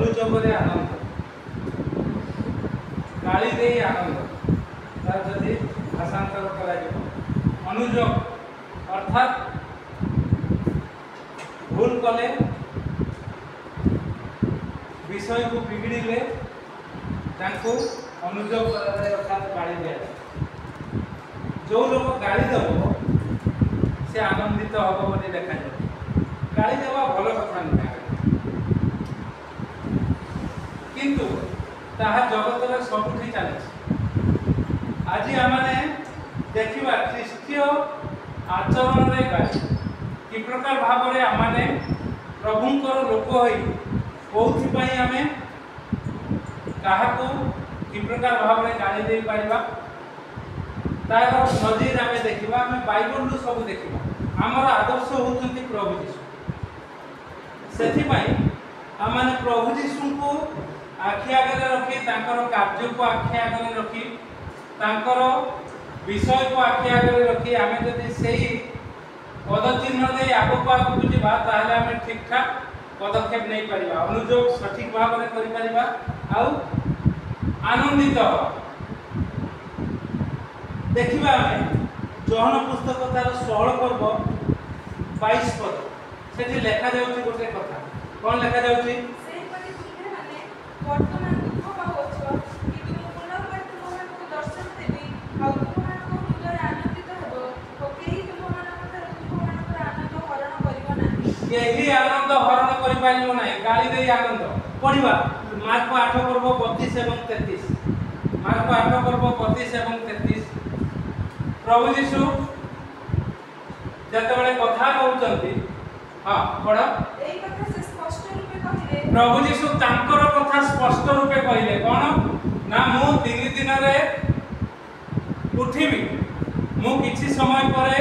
अनुजोगरे आनंद गाली दे आनंद तार जदि भाषांतर करा अनुजोग अर्थात भूल कले विषय को बिगड़े अनुजोग अर्थात गाली दिया जो लोग गाली देव से आनंदित हम बोली देखा जाए गाली देवा भल कथा नुहे किंतु ताहा जगत में सबुठी चलती आज आम देखा ख्रीष्टीय आचरण रे गाली कि प्रकार भाव में आम प्रभुंकर लोक हो आम क्या कि प्रकार भाव में गाली दे पारिबा तार नजीर आम देखा आम बाइबल रु सब देखा आमर आदर्श होती प्रभु जीशु से आम प्रभु जीशु को आखि आगे रखी कार्य को आखि आगे रखी विषय को आखि आगे रखी आम जदि से पदचिन्ह दे आगक आगक जावा ताहले आम ठीक ठाक पदक्षेप नहीं पारिबा अनुजोग सठिक भाव में करि पारिबा आ आनंदित देखिबा आम जोहन पुस्तक तार 16 पर्व 22 पद सेठी लेखा जाउची गोटे कथा कोन लेखा जाउची वर्तमान दुख पाउछ कि तुम पुनर् तुमको दर्शन देबी और तुमको हृदय आनंदित हेबो तो केही तुमको आनंद हरण करिवो नाही केही आनंद हरण करि पाइबो नाही गाली देई आनंद पढिबा मार्क 8 पर्व 32 एवं 33 मार्क 8 पर्व 32 एवं 33 प्रभु यीशु जते बळे कथा कहउचंती हां पढ एई कथा से स्पष्ट रूपे कहिले प्रभु यीशु तांकर कथा स्पष्ट रूपे कहले कोन ना मु 3 दिन रे उठिबी मु किछि समय परे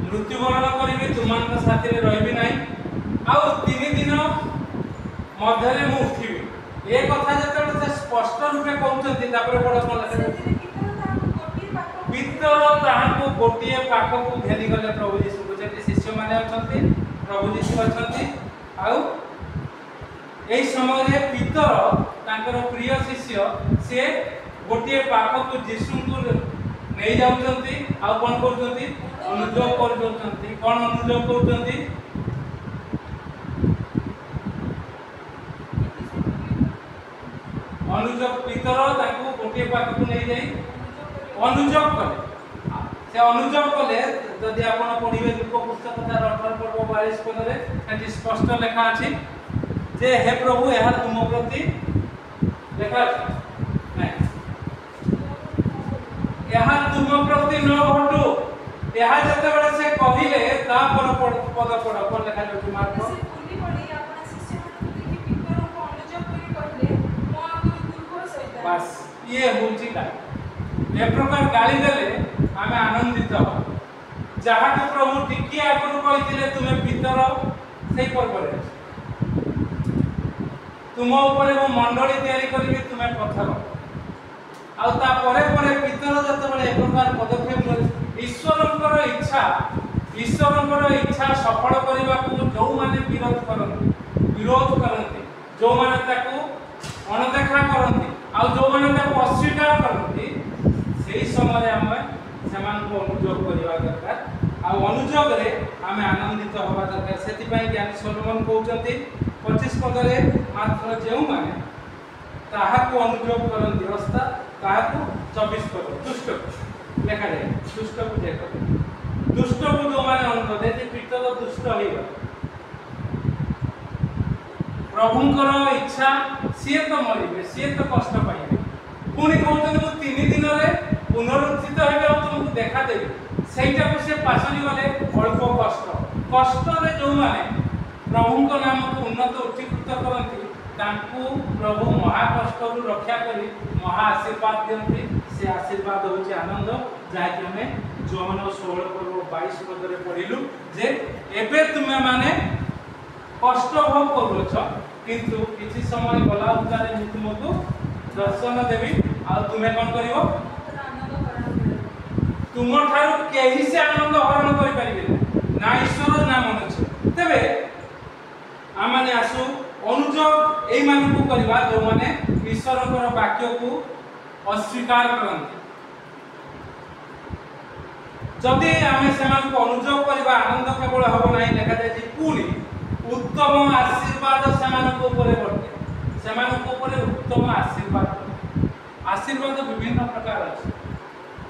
मृत्युवरण करिबी तुमनक साथी रे रहबी नाही आ 3 दिन मध्य रे मु उठिबी ए कथा जते से स्पष्ट रूपे कहउचंती तापर बड़ कोन लगे पितर ताहाको गोटिए पाख को घेरी गले प्रभु यीशु को जे शिष्य माने अछंती प्रभु यीशु अछंती आ एई समय रे पितर तांकर प्रिय शिष्य से गोटिए पाख को यीशु को नहीं जाउचंती आ कोन करचंती अनुजोग करचंती कोन अनुजोग करचंती अनुजोग पितर तांको गोटिए पाख को नहीं जाई अनुजोग कले से अनुजोग कले यदि आपण पढिबे लुक पुस्तक तार 18 पर्व 42 पद रे एटी स्पष्ट लेखा अछि जे हे प्रभु यह तुम प्रति लेखा नै यह तुम प्रति न घटू यह जते बडे से कहिले ता पर पद पड कोन लेखा जो मार्क से पूर्णी पढी आपण शिष्य मन देखि पितर को अनुजोग करि कहले मो आगु दुर्ग सहित बस ये होची का ए प्रकार गाली देले आमे आनंदित हो जहा को प्रभु टिकी आगु कहिथिले तुमे पितर सेई पर्वरे तुम ऊपर मो मंडली तैयारी करिबी तुमे पत्थर आ ता परे परे पितर जते बळे ए प्रकार पदक्षेप ईश्वरଙ୍କର इच्छा सफल करने को जो माने विरोध करते जो माने ताकू अणदेखा करते आ जो माने ताकू अस्वीकार करते से समय आम से अनुजोग करवा दरकार आ अनुजोग रे आम आनंदित हवा दरकार से ज्ञानी सोलोमन कहते 25 पदरे मात्र जो माने ताहाकू अनुजोग करती रास्ता ताहाकू 24 पद दुष्ट लेखा जाए दुष्ट को देख दुष्ट को जो माने अनुरोध है पितर दुष्ट हो प्रभुंकर इच्छा सी तो मरबे सी तो कष्ट पाइबे पुणी कहते मु 3 दिन रे पुनरुत्थित होबे और तुमको देखा देबे सेटा को से पासली गले अल्प कष्ट रे जो माने प्रभुंक नाम को उन्नत उच्चीकृत करती तांकू प्रभु महाकष्ट रु रक्षा करी महा आशीर्वाद दियंती से आशीर्वाद होची आनंद जाके हमें जोहन 16 पर्व 22 पदरे पढिलु जे एबे तुमे माने कष्ट भोग करूछ किंतु किछि समय गला उतारे मु तुमको दर्शन देबी आ तुमे कोन करिवो तुम ठारू केही से आनंद हरण करि परिबे ना ईश्वर ना मनुष्य तबे आमे आसु अनुजोग एई मानकु करबा जो माने ईश्वरकर वाक्य को अस्वीकार करंती जदि आमे समान को अनुजोग करबा आनंद केवल हबो नाही देखा जाय जे पुनी उत्तम आशीर्वाद समान को ऊपर वर्ते समान को ऊपर उत्तम आशीर्वाद विभिन्न प्रकार अछि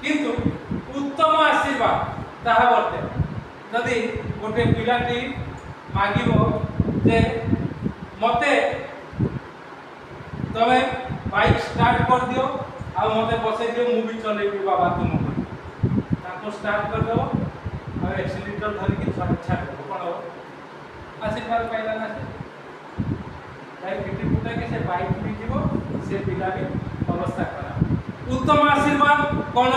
किंतु उत्तम आशीर्वाद ताहा वर्ते जदि गोटे पिलाटी मागिबो जे मते तमे बाइक स्टार्ट कर दियो आ मते बसे दियो मु भी चलेबी बाबा तुम ताको स्टार्ट कर दो और एक्सीलेटर धरि के छाड़ दो कोन आशीर्वाद पाइला ना बाइक पिटी पुटा के से बाइक भी जीवो से पिला भी अवस्था खराब उत्तम आशीर्वाद कोन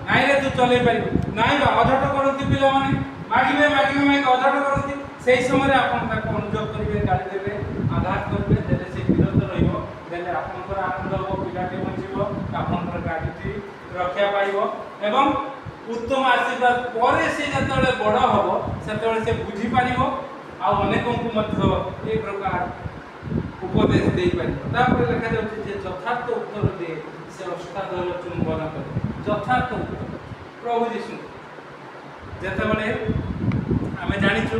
नाइ रे तू चले पारिबो नाइ बा अधट करंती पिला माने मागिबे माइक अधट करंती सेही समय आपन ताको अनुजोग करिवे गाली देबे आघात करिवे देले से विरत रहिबो देले आपनकर आनंद हो पिलाटे बंचिबो आपनकर गाडीटी रक्षा पाइबो एवं उत्तम आशीर्वाद परे से जतले बड़ हबो सेतले से बुझी पारिबो आ अनेकों को मध्य एक प्रकार उपदेश देई पारिबो तापर लिखा जाउछि जे यथार्थ उत्तर दे से अष्टादल चुंबन करे यथार्थ उत्तर प्रभु यीशु जेतबेले आमे जानिछु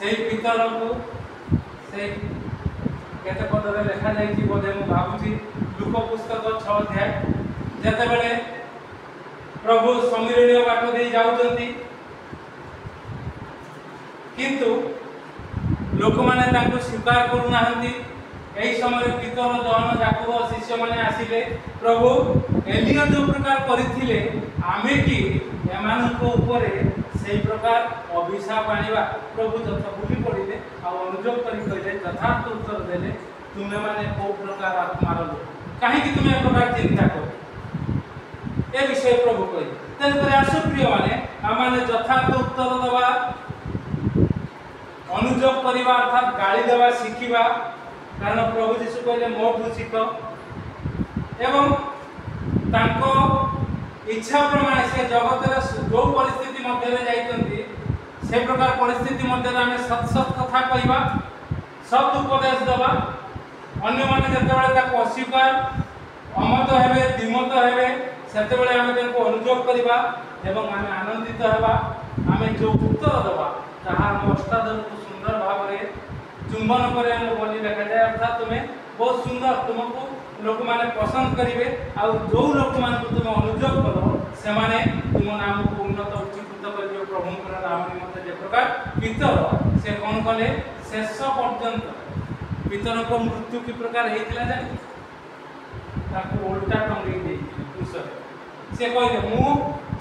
सेही पितर को से केते पदरे लिखा जाइछि बोधे मु भाबुछि लुक पुस्तक 6 अध्याय जेतबेले प्रभु समीरणीय बाट दे जाउछंती किंतु लोक माने तांको स्वीकार करू नाहंती एही समय पितर जन याकूब शिष्य माने आसीले प्रभु एलिया जो प्रकार करिथिले आमे की एमानको ऊपरे सेही प्रकार अभिशाप आनिबा प्रभु जत बुली पड़िले आ अनुजोग करि कहले यथार्थ उत्तर देले तुमे माने को प्रकार आत्मार लोक काहे कि तुमे प्रकार चिंता करो ए विषय प्रभु कहि तन पर आसु प्रिय माने आमाने यथार्थ उत्तर दबा अनुजोग करिबा अर्थात गाली देबा शिखिबा कारण प्रभु यीशु कहले मोठु शिख एवं तांको इच्छा प्रमाण से जगत जो परिस्थिति मध्य जाइतंती से प्रकार परिस्थिति मध्य आमे सत सत कथा कहबा सत उपदेश दबा अन्य माने जतेबेले ताको अस्वीकार अमत हेबे दिमत हेबे सेतेबेले आमे ताको अनुजोग करबा एवं आमे आनंदित हेबा आमे जो उत्तर दबा ताहा हम अष्टादल को सुंदर भाव रे चुंबन करे हम बोली लिखा जाय अर्थात तुम्हें बहुत सुंदर तुमको लोक माने पसंद करिवे आ जो लोक मान को तुम अनुजोग करो से माने तुम नाम को उन्नत उच्चीकृत करिवे प्रभु कर नाम निमंत्रण जे प्रकार पितर से कोन कले शेष पर्यंत पितर को मृत्यु की प्रकार हेतिला जानि ताको उल्टा टंगी दे क्रूस से कहले मु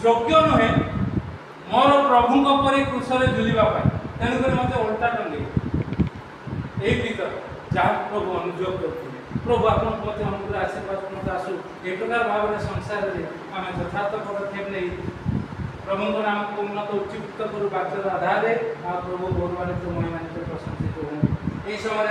योग्य नहे मोर प्रभु को परे क्रूस रे झुलिबा पाई तेनु कर मते उल्टा टंगी ए पितर जहाँ प्रभु अनुजोग करथिले प्रभु आपन मते अनुग्रह आशीर्वाद मते आसु ए प्रकार भाव रे संसार रे आमे यथार्थ पदक्षेप नै प्रभु को नाम को उन्नत उच्चीकृत करू वाक्यर आधार रे आ प्रभु भगवान को महिमा प्रशंसित हो ए समय